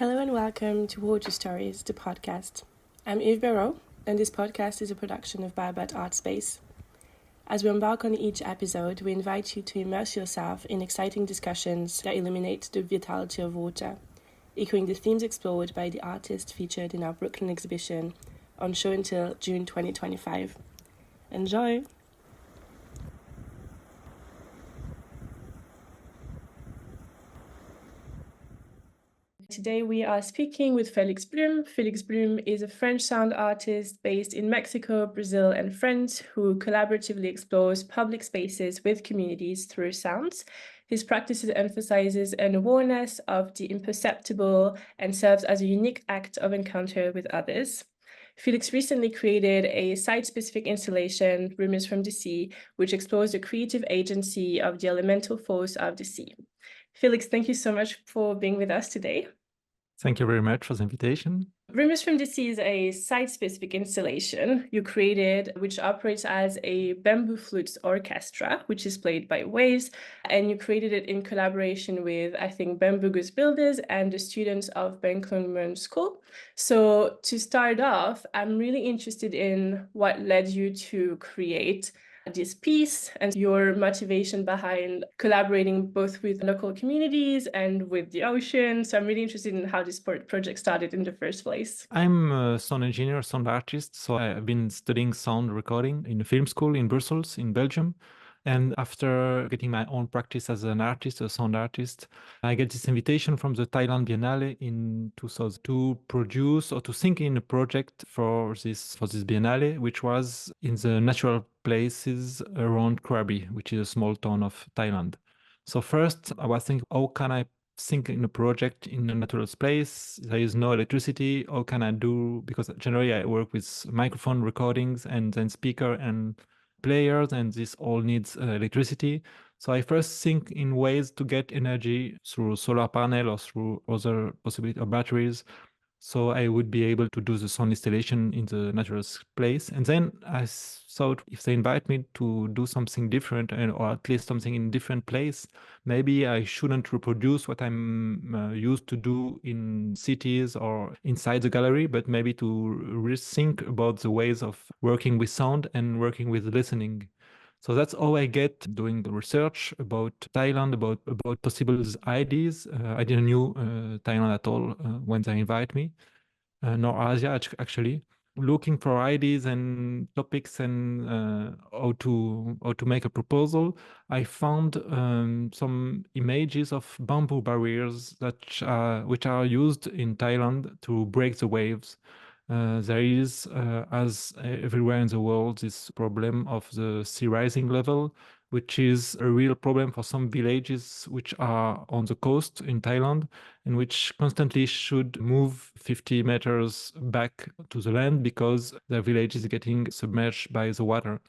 Hello and welcome to Water Stories, the podcast. I'm Eve Barro, and this podcast is a production of BioBAT Art Space. As we embark on each episode, we invite you to immerse yourself in exciting discussions that illuminate the vitality of water, echoing the themes explored by the artists featured in our Brooklyn exhibition on show until June 2025. Enjoy! Today we are speaking with Félix Blume. Félix Blume is a French sound artist based in Mexico, Brazil, and France who collaboratively explores public spaces with communities through sounds. His practices emphasizes an awareness of the imperceptible and serves as a unique act of encounter with others. Félix recently created a site-specific installation, Rumors from the Sea, which explores the creative agency of the elemental force of the sea. Félix, thank you so much for being with us today. Thank you very much for the invitation. Rumors from the Sea is a site-specific installation you created, which operates as a bamboo flutes orchestra, which is played by waves, and you created it in collaboration with, I think, Bamboo Goose Builders and the students of Ben Klungman School. So to start off, I'm really interested in what led you to create this piece and your motivation behind collaborating both with local communities and with the ocean. So I'm really interested in how this project started in the first place. I'm a sound engineer, sound artist. So I've been studying sound recording in a film school in Brussels, in Belgium. And after getting my own practice as an artist, a sound artist, I get this invitation from the Thailand Biennale in 2000 to produce or to think in a project for this Biennale, which was in the natural places around Krabi, which is a small town of Thailand. So first, I was thinking, how can I think in a project in a natural space? There is no electricity. How can I do? Because generally I work with microphone recordings and then speaker and players, and this all needs electricity. So I first think in ways to get energy through solar panel or through other possibility of batteries. So I would be able to do the sound installation in the natural place. And then I thought if they invite me to do something different or at least something in a different place, maybe I shouldn't reproduce what I'm used to do in cities or inside the gallery, but maybe to rethink about the ways of working with sound and working with listening. So that's how I get doing research about Thailand, about possible ideas. I didn't know Thailand at all when they invite me, nor Asia actually. Looking for ideas and topics and how to make a proposal, I found some images of bamboo barriers which are used in Thailand to break the waves. There is, as everywhere in the world, this problem of the sea rising level, which is a real problem for some villages which are on the coast in Thailand and which constantly should move 50 meters back to the land because their village is getting submerged by the water.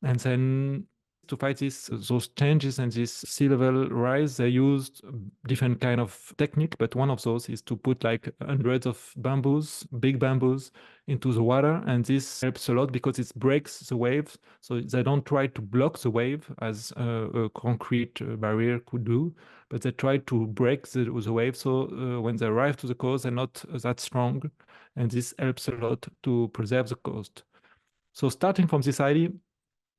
And then to fight those changes and this sea level rise, they used different kind of technique, but one of those is to put like hundreds of bamboos, big bamboos, into the water, and this helps a lot because it breaks the waves. So they don't try to block the wave as a concrete barrier could do, but they try to break the wave. So when they arrive to the coast, they're not that strong, and this helps a lot to preserve the coast. So starting from this idea,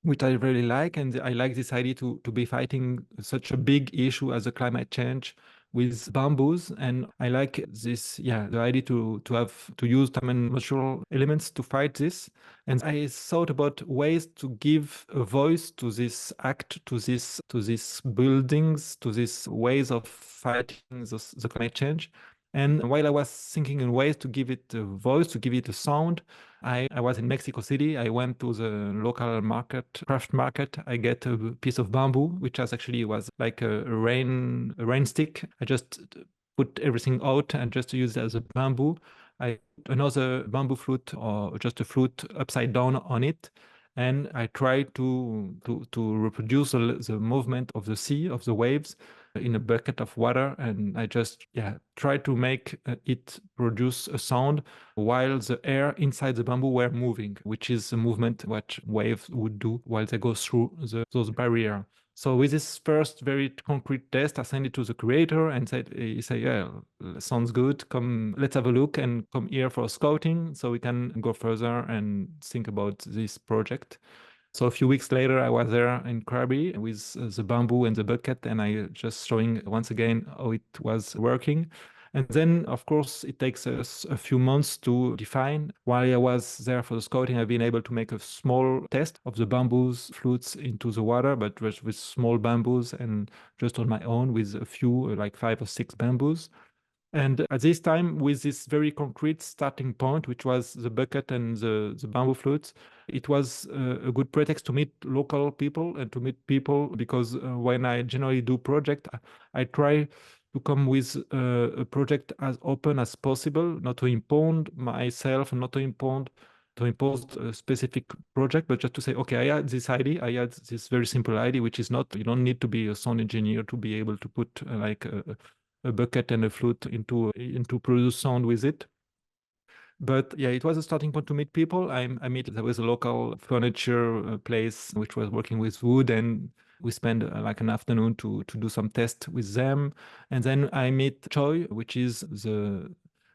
which I really like, and I like this idea to be fighting such a big issue as the climate change with bamboos, and I like this, the idea to use natural elements to fight this. And I thought about ways to give a voice to this act, to these buildings, to these ways of fighting the climate change. And while I was thinking in ways to give it a voice, to give it a sound, I was in Mexico City. I went to the local market, craft market. I get a piece of bamboo, which was like a rain stick. I just put everything out and just use it as a bamboo. I put another bamboo flute or just a flute upside down on it. And I try to reproduce the movement of the sea, of the waves, in a bucket of water, and I just try to make it produce a sound while the air inside the bamboo were moving, which is a movement what waves would do while they go through those barriers. So with this first very concrete test, I sent it to the creator and he said, yeah, sounds good. Come, let's have a look and come here for scouting so we can go further and think about this project. So a few weeks later, I was there in Krabi with the bamboo and the bucket, and I just showing once again how it was working. And then, of course, it takes us a few months to define. While I was there for the scouting, I've been able to make a small test of the bamboos flutes into the water, but just with small bamboos and just on my own with a few, like 5 or 6 bamboos. And at this time, with this very concrete starting point, which was the bucket and the bamboo flutes, it was a good pretext to meet local people and to meet people, because when I generally do project, I try to come with a project as open as possible, not to impose myself, not to impose a specific project, but just to say, okay, I had this idea, I had this very simple idea, which is not, you don't need to be a sound engineer to be able to put like a bucket and a flute into produce sound with it. But yeah, it was a starting point to meet people. There was a local furniture place which was working with wood, and we spent like an afternoon to do some tests with them. And then I meet Choi, which is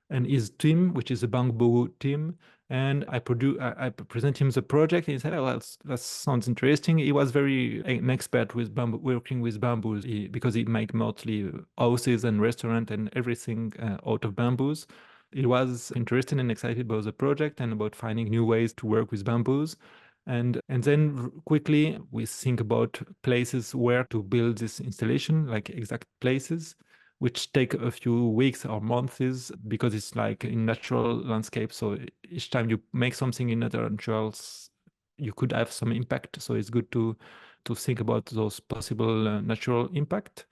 and his team, which is a bamboo team. And I present him the project, and he said, "Oh, that sounds interesting." He was very an expert with bamboo, working with bamboos, because he make mostly houses and restaurant and everything out of bamboos. He was interested and excited about the project and about finding new ways to work with bamboos. And then quickly we think about places where to build this installation, like exact places, which take a few weeks or months, because it's like in natural landscape. So each time you make something in naturals, you could have some impact. So it's good to think about those possible natural impact.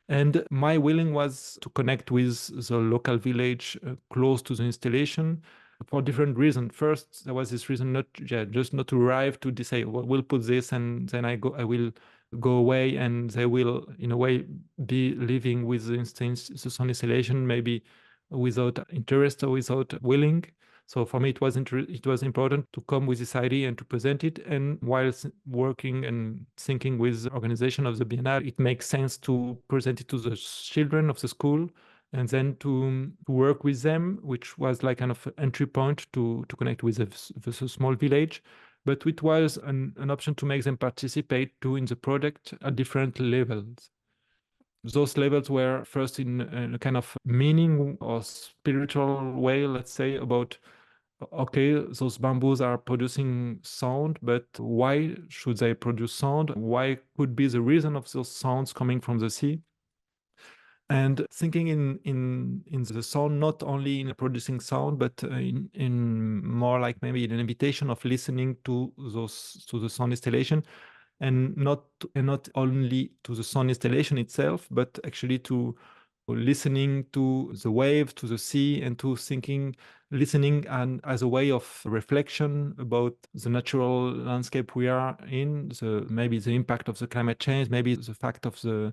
And my willing was to connect with the local village close to the installation for different reasons. First, there was this reason just not to arrive to say, well, we'll put this and then I will go away, and they will in a way be living with the sound installation, maybe without interest or without willing. So for me, it was important to come with this idea and to present it. And while working and thinking with the organization of the Biennale, it makes sense to present it to the children of the school, and then to work with them, which was like kind of an entry point to connect with a small village. But it was an option to make them participate too in the project at different levels. Those levels were first in a kind of meaning or spiritual way, let's say, about, okay, those bamboos are producing sound, but why should they produce sound? Why could be the reason of those sounds coming from the sea? And thinking in the sound, not only in producing sound, but in more like maybe an invitation of listening to the sound installation, and not only to the sound installation itself, but actually to listening to the wave, to the sea, and to listening and as a way of reflection about the natural landscape we are in, maybe the impact of the climate change, maybe the fact of the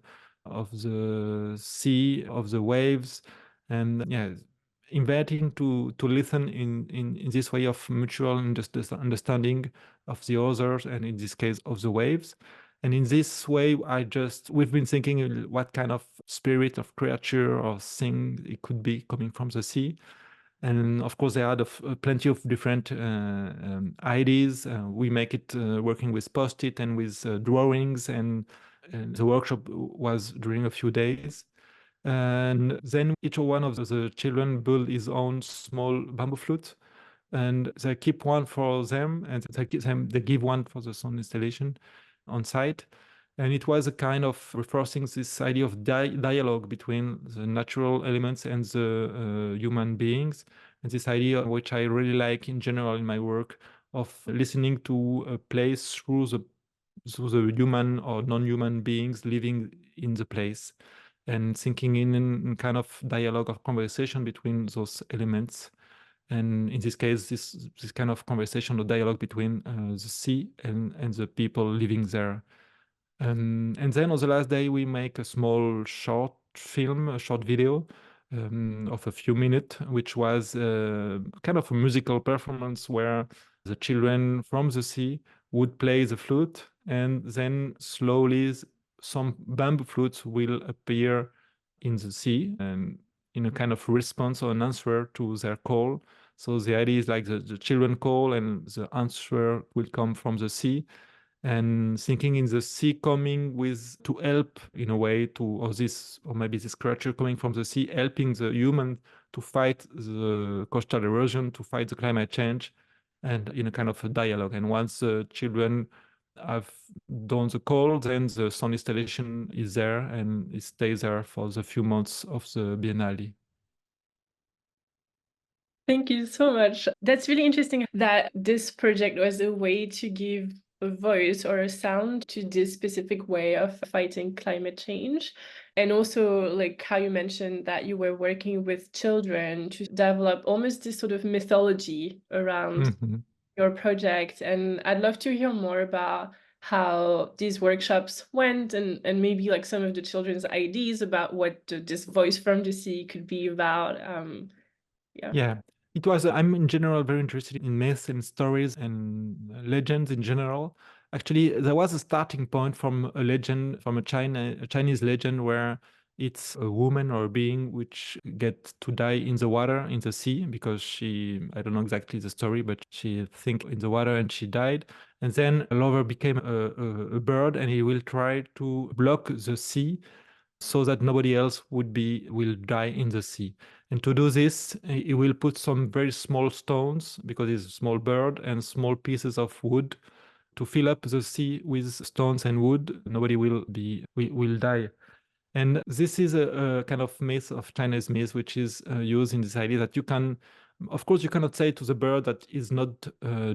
sea, of the waves, and yeah, inviting to listen in this way of mutual understanding of the others, and in this case of the waves. And in this way, we've been thinking what kind of spirit of creature or thing it could be coming from the sea. And of course, there are plenty of different ideas. We make it working with post-it and with drawings, and the workshop was during a few days. And then each one of the children build his own small bamboo flute, and they keep one for them, and they give one for the sound installation on site. And it was a kind of reinforcing this idea of dialogue between the natural elements and the human beings, and this idea which I really like in general in my work of listening to a place through the human or non-human beings living in the place, and thinking in kind of dialogue of conversation between those elements. And in this case, this kind of conversation or dialogue between the sea and the people living there. And then on the last day, we make a small short film, a short video of a few minutes, which was kind of a musical performance where the children from the sea would play the flute, and then slowly some bamboo flutes will appear in the sea and in a kind of response or an answer to their call. So the idea is like the children call and the answer will come from the sea, and thinking in the sea coming with to help in a way to, or maybe this creature coming from the sea helping the human to fight the coastal erosion, to fight the climate change, and in a kind of a dialogue. And once the children have done the call, then the sound installation is there and it stays there for the few months of the Biennale. Thank you so much. That's really interesting that this project was a way to give a voice or a sound to this specific way of fighting climate change. And also, like how you mentioned that you were working with children to develop almost this sort of mythology around your project. And I'd love to hear more about how these workshops went, and maybe like some of the children's ideas about what this voice from the sea could be about. Yeah, it was, I'm in general very interested in myths and stories and legends in general. Actually, there was a starting point from a legend, from a Chinese legend, where it's a woman or a being which get to die in the water, in the sea, because she, I don't know exactly the story, but she think in the water and she died. And then a lover became a bird, and he will try to block the sea so that nobody else will die in the sea. And to do this, he will put some very small stones, because he's a small bird, and small pieces of wood to fill up the sea with stones and wood. Nobody will die. And this is a kind of myth of Chinese myth, which is used in this idea that you can, of course, you cannot say to the bird that is not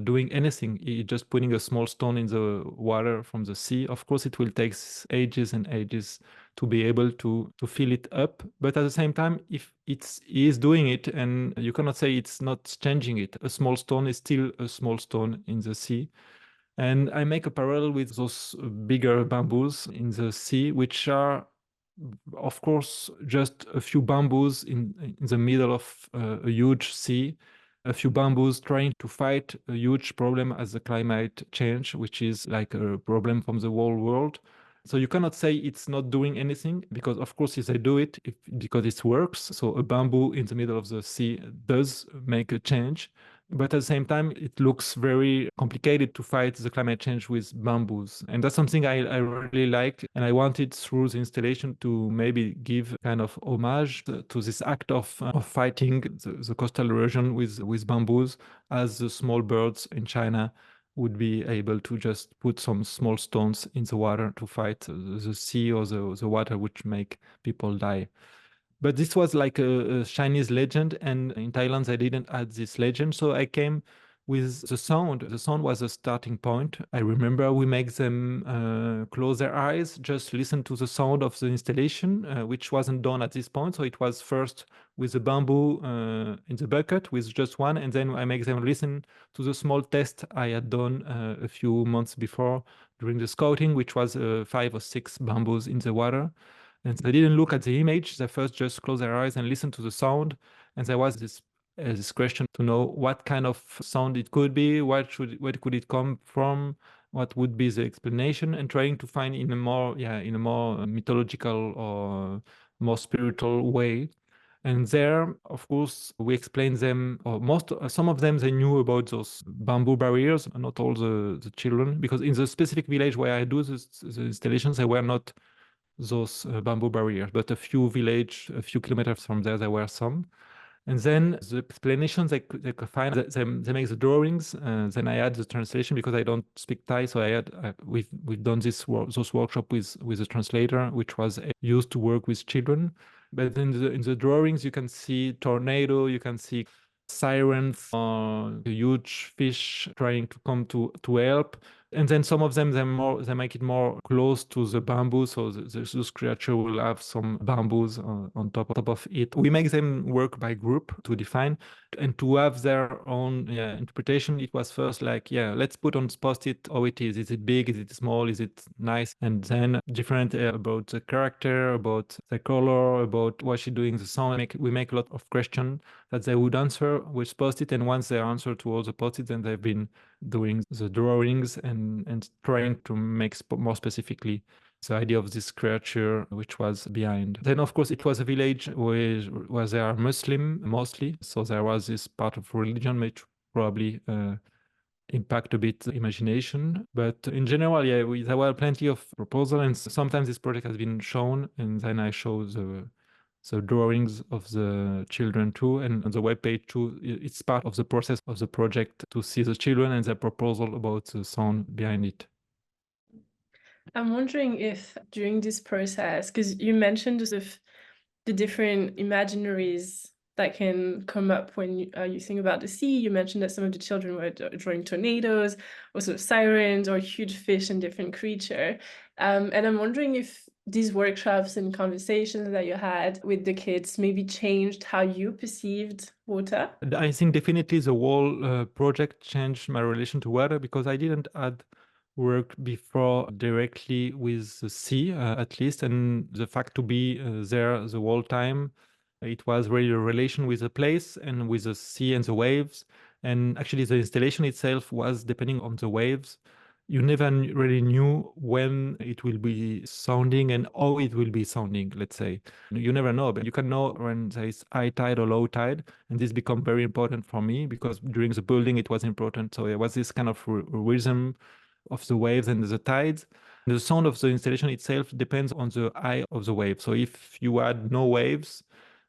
doing anything. It's just putting a small stone in the water from the sea. Of course, it will take ages and ages to be able to fill it up. But at the same time, if he is doing it, and you cannot say it's not changing it. A small stone is still a small stone in the sea. And I make a parallel with those bigger bamboos in the sea, which are, of course, just a few bamboos in the middle of a huge sea, a few bamboos trying to fight a huge problem as the climate change, which is like a problem from the whole world. So you cannot say it's not doing anything, because of course if they do it, because it works. So a bamboo in the middle of the sea does make a change. But at the same time, it looks very complicated to fight the climate change with bamboos. And that's something I really like. And I wanted through the installation to maybe give kind of homage to this act of fighting the coastal erosion with bamboos, as the small birds in China would be able to just put some small stones in the water to fight the sea or the water, which make people die. But this was like a Chinese legend, and in Thailand they didn't add this legend, so I came with the sound. The sound was a starting point. I remember we make them close their eyes, just listen to the sound of the installation, which wasn't done at this point. So it was first with the bamboo in the bucket with just one, and then I make them listen to the small test I had done a few months before during the scouting, which was 5 or 6 bamboos in the water. And they didn't look at the image. They first just closed their eyes and listened to the sound. And there was this question to know what kind of sound it could be, where could it come from, what would be the explanation, and trying to find in a more mythological or more spiritual way. And there, of course, we explained them, or some of them, they knew about those bamboo barriers, not all the children, because in the specific village where I do the installations, they were not those bamboo barriers, but a few kilometers from there were some. And then the explanations they could find, they make the drawings. Then I add the translation, because I don't speak Thai, so we've done those workshop with a translator, which was used to work with children. But in the drawings, you can see tornado, you can see sirens, a huge fish trying to come to help. And then some of them, they make it more close to the bamboo, so this creature will have some bamboos on top of it. We make them work by group to define and to have their own interpretation. It was first like, let's put on Post-it how it is. Is it big? Is it small? Is it nice? And then different about the character, about the color, about what she's doing, the sound. We make a lot of questions that they would answer with Post-it, and once they answer to all the Post-it, then they've been doing the drawings and trying to make more specifically the idea of this creature which was behind. Then, of course, it was a village where they are Muslim mostly. So there was this part of religion which probably impact a bit imagination. But in general, yeah, there were plenty of proposals, and sometimes this project has been shown, and then I show the drawings of the children too, and on the webpage too. It's part of the process of the project to see the children and their proposal about the sound behind it. I'm wondering if during this process, because you mentioned sort of the different imaginaries that can come up when you think about the sea. You mentioned that some of the children were drawing tornadoes or sort of sirens or huge fish and different creature. And I'm wondering if these workshops and conversations that you had with the kids maybe changed how you perceived water. I think definitely the whole project changed my relation to water, because I didn't add work before directly with the sea, at least, and the fact to be there the whole time, it was really a relation with the place and with the sea and the waves. And actually the installation itself was depending on the waves. You never really knew when it will be sounding and how it will be sounding, let's say. You never know, but you can know when there is high tide or low tide. And this become very important for me, because during the building it was important. So it was this kind of rhythm of the waves and the tides. The sound of the installation itself depends on the eye of the wave. So if you had no waves,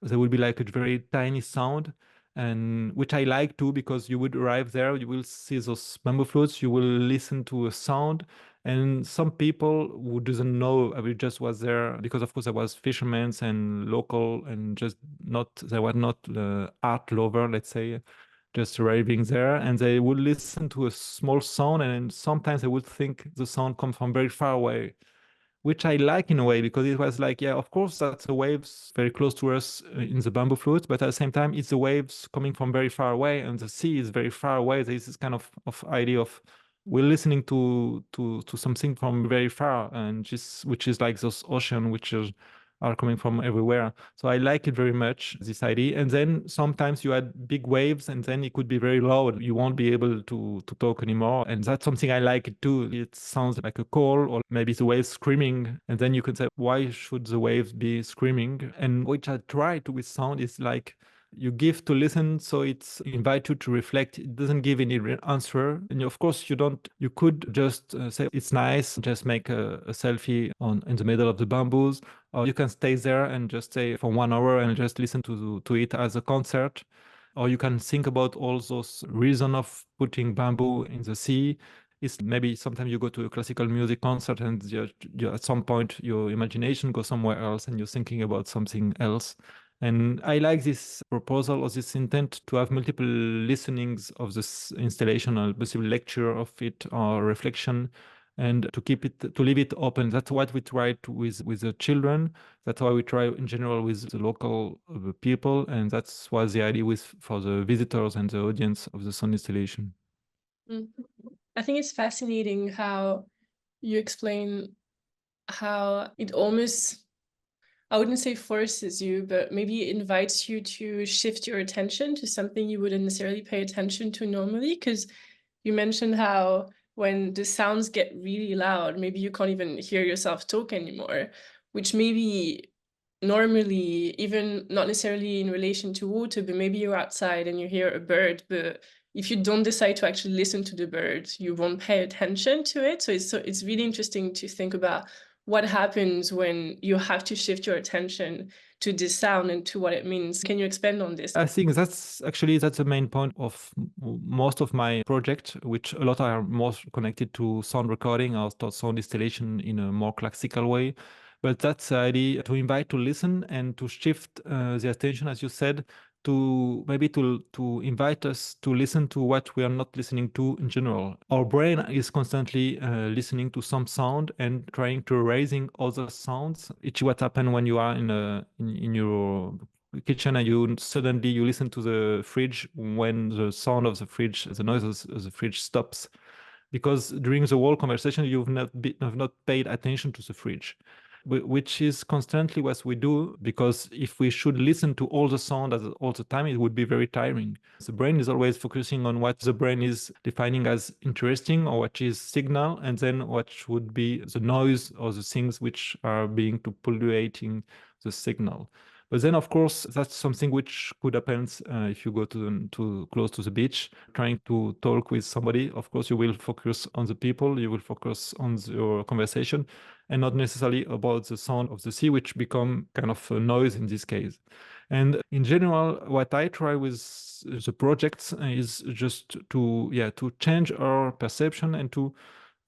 there will be like a very tiny sound, and which I like too, because you would arrive there, you will see those bamboo flutes, you will listen to a sound. And some people who doesn't know, I just was there because of course I was fishermen and local, and just not, they were not art lover, let's say, just arriving there, and they would listen to a small sound, and sometimes they would think the sound comes from very far away, which I like in a way, because it was like, yeah, of course, that's the waves very close to us in the bamboo flute, but at the same time, it's the waves coming from very far away, and the sea is very far away. There's this kind of idea of we're listening to something from very far, and just which is like those ocean, which are coming from everywhere. So I like it very much, this idea. And then sometimes you had big waves, and then it could be very loud. You won't be able to talk anymore. And that's something I like too. It sounds like a call, or maybe the waves screaming. And then you can say, why should the waves be screaming? And which I try to with sound is like, you give to listen, so it's invite you to reflect. It doesn't give any answer, and of course you could just say it's nice, just make a selfie in the middle of the bamboos, or you can stay there and just stay for 1 hour and just listen to it as a concert. Or you can think about all those reasons of putting bamboo in the sea. It's maybe sometimes you go to a classical music concert, and at some point your imagination goes somewhere else and you're thinking about something else. And I like this proposal or this intent to have multiple listenings of this installation, or possible lecture of it or reflection, and to leave it open. That's what we tried with the children. That's why we try in general with the local people, and that's what the idea was for the visitors and the audience of the sound installation. I think it's fascinating how you explain how it almost, I wouldn't say forces you, but maybe it invites you to shift your attention to something you wouldn't necessarily pay attention to normally. Because you mentioned how when the sounds get really loud, maybe you can't even hear yourself talk anymore, which maybe normally, even not necessarily in relation to water, but maybe you're outside and you hear a bird, but if you don't decide to actually listen to the bird, you won't pay attention to it. So it's really interesting to think about what happens when you have to shift your attention to this sound and to what it means. Can you expand on this? I think that's the main point of most of my project, which a lot are more connected to sound recording or to sound installation in a more classical way. But that's the idea, to invite to listen and to shift the attention, as you said, to maybe to invite us to listen to what we are not listening to in general. Our brain is constantly listening to some sound and trying to erasing other sounds. It's what happens when you are in your kitchen and you suddenly listen to the fridge when the sound of the fridge, the noise of the fridge stops, because during the whole conversation you've not paid attention to the fridge. which is constantly what we do, because if we should listen to all the sound all the time, it would be very tiring. The brain is always focusing on what the brain is defining as interesting or what is signal, and then what would be the noise or the things which are being to polluting the signal. But then, of course, that's something which could happen if you go to close to the beach, trying to talk with somebody. Of course, you will focus on the people, you will focus on your conversation, and not necessarily about the sound of the sea, which become kind of a noise in this case. And in general, what I try with the projects is just to change our perception and to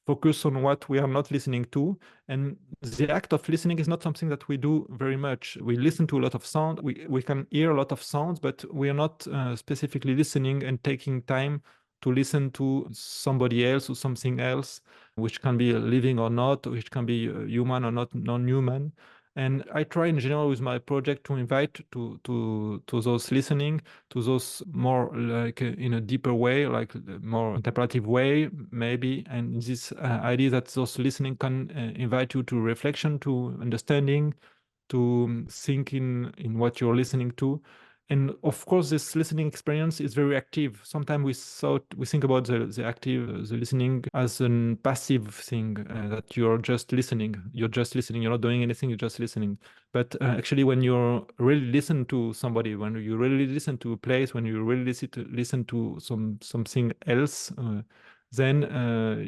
focus on what we are not listening to. And the act of listening is not something that we do very much. We listen to a lot of sound, we can hear a lot of sounds, but we are not specifically listening and taking time to listen to somebody else or something else, which can be living or not, which can be human or not non-human. And I try in general with my project to invite to those listening, to those more like in a deeper way, like more interpretive way, maybe. And this idea that those listening can invite you to reflection, to understanding, to think in what you're listening to. And of course, this listening experience is very active. Sometimes we think about the listening as a passive thing, that you're just listening. You're just listening. You're not doing anything. You're just listening. But actually, when you really listen to somebody, when you really listen to a place, when you really listen to something else, then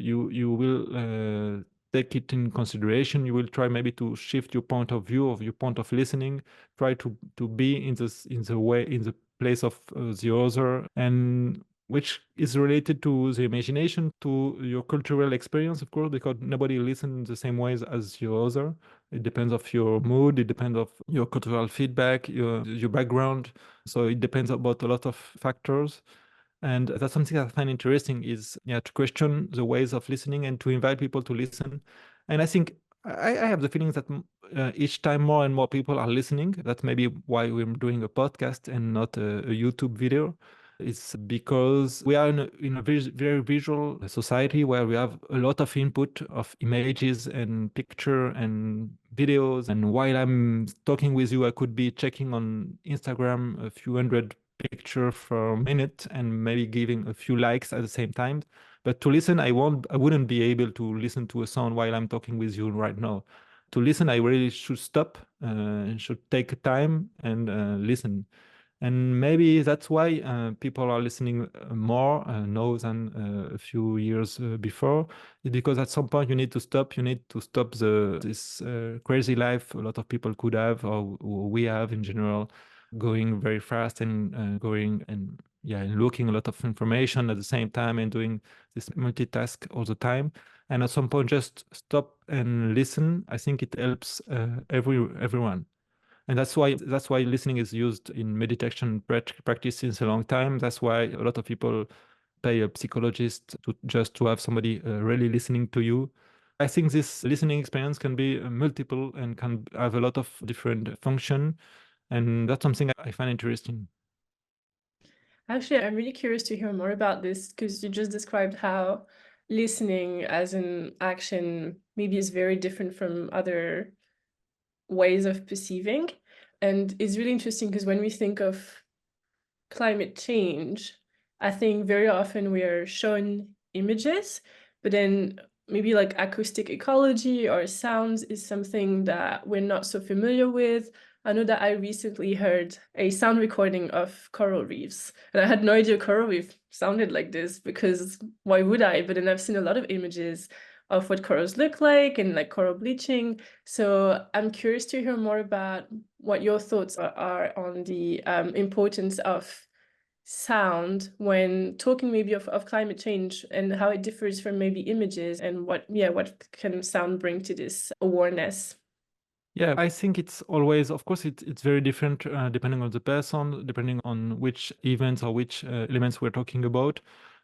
you will take it in consideration. You will try maybe to shift your point of view, of your point of listening, try to be in the place of the other, and which is related to the imagination, to your cultural experience, of course, because nobody listens the same ways as your other. It depends of your mood, it depends of your cultural feedback, your background. So it depends about a lot of factors. And that's something that I find interesting, is to question the ways of listening and to invite people to listen. And I think I have the feeling that each time more and more people are listening. That's maybe why we're doing a podcast and not a YouTube video. It's because we are in a very, very visual society where we have a lot of input of images and picture and videos. And while I'm talking with you, I could be checking on Instagram a few hundred picture for a minute and maybe giving a few likes at the same time. But to listen, I wouldn't be able to listen to a sound while I'm talking with you right now. To listen, I really should stop and should take time and listen. And maybe that's why people are listening more now than a few years before. It's because at some point you need to stop. You need to stop this crazy life a lot of people could have, or we have in general, going very fast and going and looking a lot of information at the same time and doing this multitask all the time. And at some point, just stop and listen. I think it helps everyone. And that's why listening is used in meditation practice since a long time. That's why a lot of people pay a psychologist to have somebody really listening to you. I think this listening experience can be multiple and can have a lot of different function. And that's something I find interesting. Actually, I'm really curious to hear more about this, because you just described how listening as an action maybe is very different from other ways of perceiving. And it's really interesting because when we think of climate change, I think very often we are shown images, but then maybe like acoustic ecology or sounds is something that we're not so familiar with. I know that I recently heard a sound recording of coral reefs, and I had no idea coral reef sounded like this, because why would I? But then I've seen a lot of images of what corals look like and like coral bleaching. So I'm curious to hear more about what your thoughts are on the importance of sound when talking maybe of climate change, and how it differs from maybe images, and what can sound bring to this awareness. Yeah, I think it's always, of course, it's very different depending on the person, depending on which events or which elements we're talking about.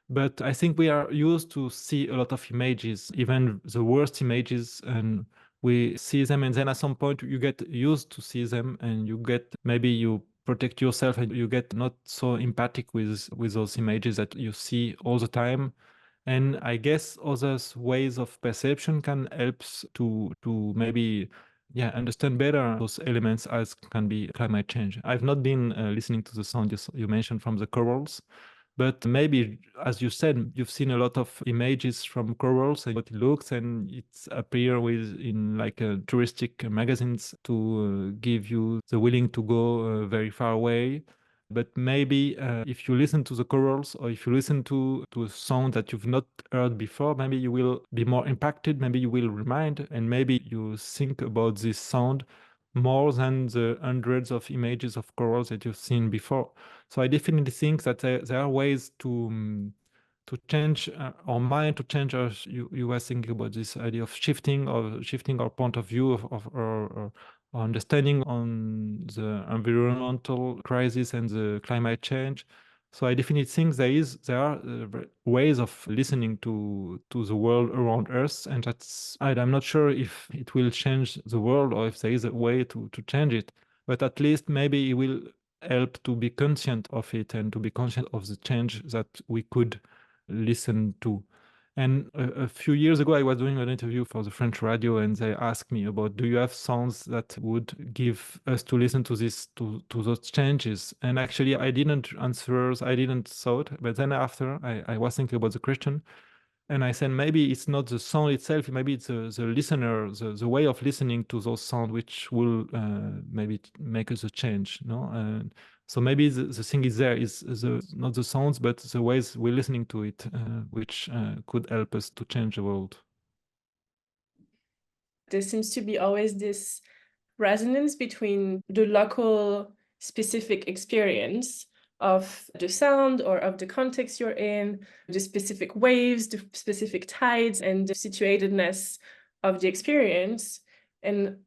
But I think we are used to see a lot of images, even the worst images, and we see them, and then at some point you get used to see them, and maybe you protect yourself, and you get not so empathic with those images that you see all the time. And I guess other ways of perception can help to maybe understand better those elements as can be climate change. I've not been listening to the sound you mentioned from the corals, but maybe, as you said, you've seen a lot of images from corals and what it looks, and it's appear with in like touristic magazines to give you the willing to go very far away. But maybe if you listen to the corals, or if you listen to a sound that you've not heard before, maybe you will be more impacted, maybe you will remind, and maybe you think about this sound more than the hundreds of images of corals that you've seen before. So I definitely think that there are ways to change our mind, to change our, you were thinking about this idea of shifting our point of view of our understanding on the environmental crisis and the climate change. So I definitely think there are ways of listening to the world around us, and I'm not sure if it will change the world or if there is a way to change it, but at least maybe it will help to be conscient of it and to be conscious of the change that we could listen to. And a few years ago, I was doing an interview for the French radio, and they asked me about, do you have sounds that would give us to listen to to those changes? And actually, I didn't answer, I didn't thought, but then after I was thinking about the question, and I said, maybe it's not the sound itself, maybe it's the listener, the way of listening to those sounds, which will maybe make us a change, no? So maybe the thing is there is not the sounds, but the ways we're listening to it, which could help us to change the world. There seems to be always this resonance between the local specific experience of the sound or of the context you're in, the specific waves, the specific tides, and the situatedness of the experience. And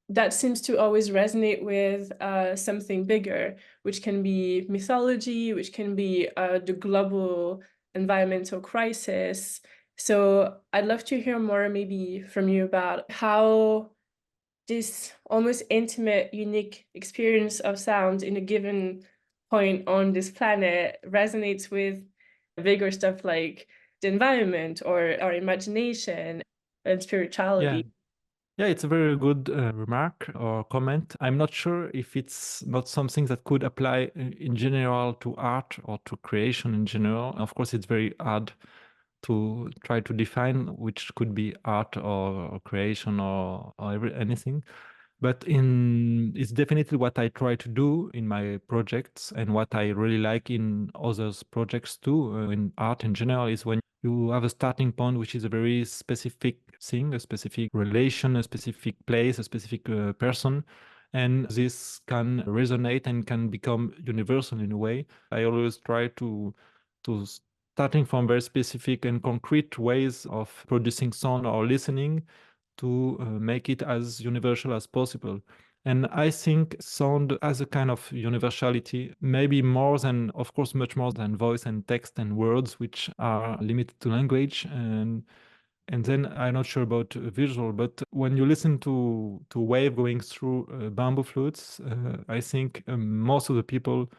that seems to always resonate with something bigger, which can be mythology, which can be the global environmental crisis. So I'd love to hear more maybe from you about how this almost intimate, unique experience of sound in a given point on this planet resonates with bigger stuff like the environment or our imagination and spirituality. Yeah, it's a very good remark or comment. I'm not sure if it's not something that could apply in general to art or to creation in general. Of course, it's very hard to try to define which could be art or creation or anything. But it's definitely what I try to do in my projects, and what I really like in others' projects too, in art in general, is when you have a starting point, which is a very specific thing, a specific relation, a specific place, a specific person. And this can resonate and can become universal in a way. I always try to starting from very specific and concrete ways of producing sound or listening, to make it as universal as possible. And I think sound has a kind of universality, maybe more than, of course, much more than voice and text and words, which are limited to language. And then I'm not sure about visual, but when you listen to wave going through bamboo flutes, I think most of the people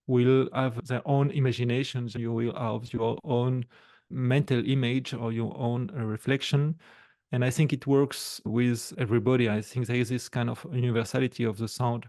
will have their own imaginations. You will have your own mental image or your own reflection. And I think it works with everybody. I think there is this kind of universality of the sound,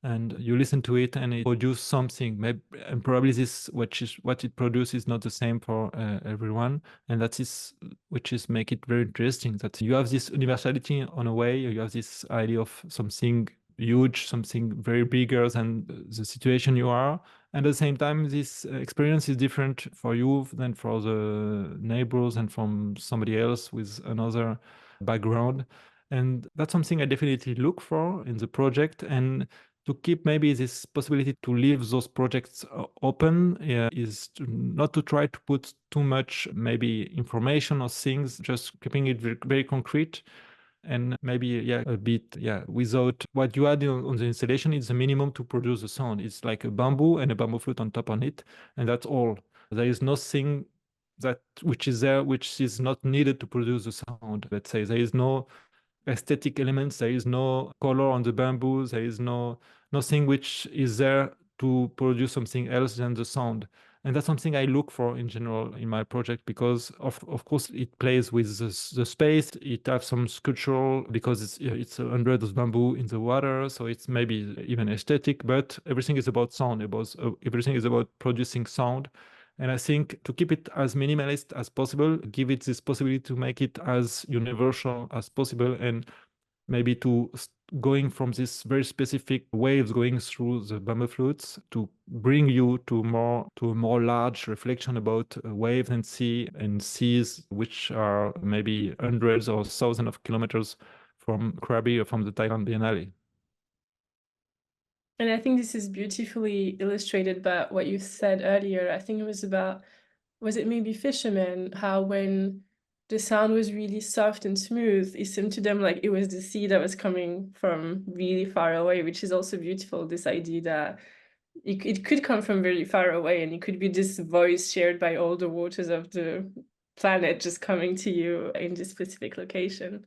and you listen to it and it produces something. Maybe, and probably this, what it produces, is not the same for everyone. And that is, which is make it very interesting, that you have this universality on a way. You have this idea of something huge, something very bigger than the situation you are. And at the same time, this experience is different for you than for the neighbors and from somebody else with another background. And that's something I definitely look for in the project. And to keep maybe this possibility to leave those projects open is not to try to put too much maybe information or things, just keeping it very, very concrete. And maybe a bit without what you add on the installation is the minimum to produce the sound. It's like a bamboo and a bamboo flute on top on it, and that's all. There is nothing which is there which is not needed to produce the sound. Let's say there is no aesthetic elements, there is no color on the bamboo, there is nothing which is there to produce something else than the sound. And that's something I look for in general in my project, because of course it plays with the space. It has some sculptural, because it's under those bamboo in the water, so it's maybe even aesthetic, but everything is about sound, everything is about producing sound. And I think to keep it as minimalist as possible, give it this possibility to make it as universal as possible, and maybe going from this very specific waves going through the bamboo flutes to bring you to a more large reflection about waves and seas, which are maybe hundreds or thousands of kilometers from Krabi or from the Thailand Biennale. And I think this is beautifully illustrated by what you said earlier. I think it was about, was it maybe fishermen, how when the sound was really soft and smooth, it seemed to them like it was the sea that was coming from really far away, which is also beautiful, this idea that it could come from very far away, and it could be this voice shared by all the waters of the planet just coming to you in this specific location.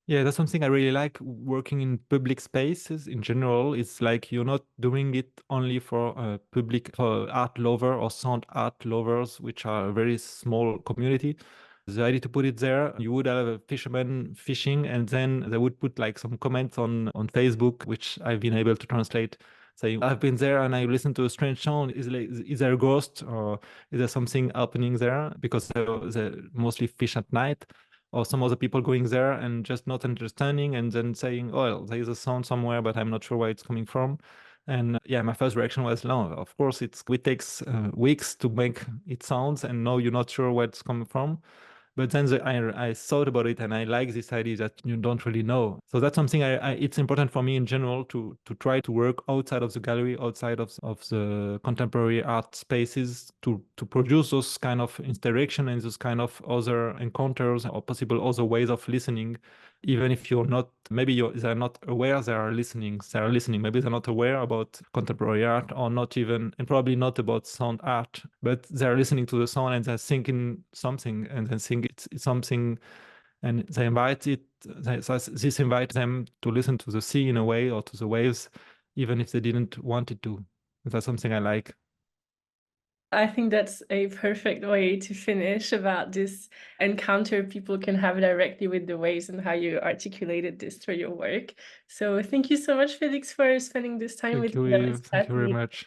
Yeah, that's something I really like working in public spaces in general. It's like you're not doing it only for for art lover or sound art lovers, which are a very small community. The idea to put it there, you would have a fisherman fishing, and then they would put like some comments on Facebook, which I've been able to translate, saying, I've been there and I listened to a strange sound. Is there a ghost, or is there something happening there? Because they mostly fish at night. Or some other people going there and just not understanding, and then saying, oh, well, there is a sound somewhere, but I'm not sure where it's coming from. And yeah, my first reaction was, no, of course, it takes weeks to make it sounds, and no, you're not sure where it's coming from. But then I thought about it, and I like this idea that you don't really know. So that's something it's important for me in general to try to work outside of the gallery, outside of the contemporary art spaces, to produce those kind of interaction and those kind of other encounters or possible other ways of listening. Even if you're not, maybe they're not aware they are listening. Maybe they're not aware about contemporary art, or not even, and probably not about sound art, but they're listening to the sound and they're thinking something, and then think it's something, and they this invites them to listen to the sea in a way, or to the waves, even if they didn't want it to. That's something I like. I think that's a perfect way to finish about this encounter people can have directly with the waves, and how you articulated this through your work. So thank you so much, Felix, for spending this time with me. That was Thank you very fascinating. much.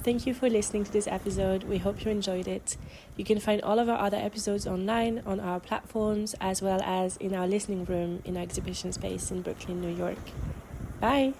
Thank you for listening to this episode. We hope you enjoyed it. You can find all of our other episodes online on our platforms, as well as in our listening room in our exhibition space in Brooklyn, New York. Bye!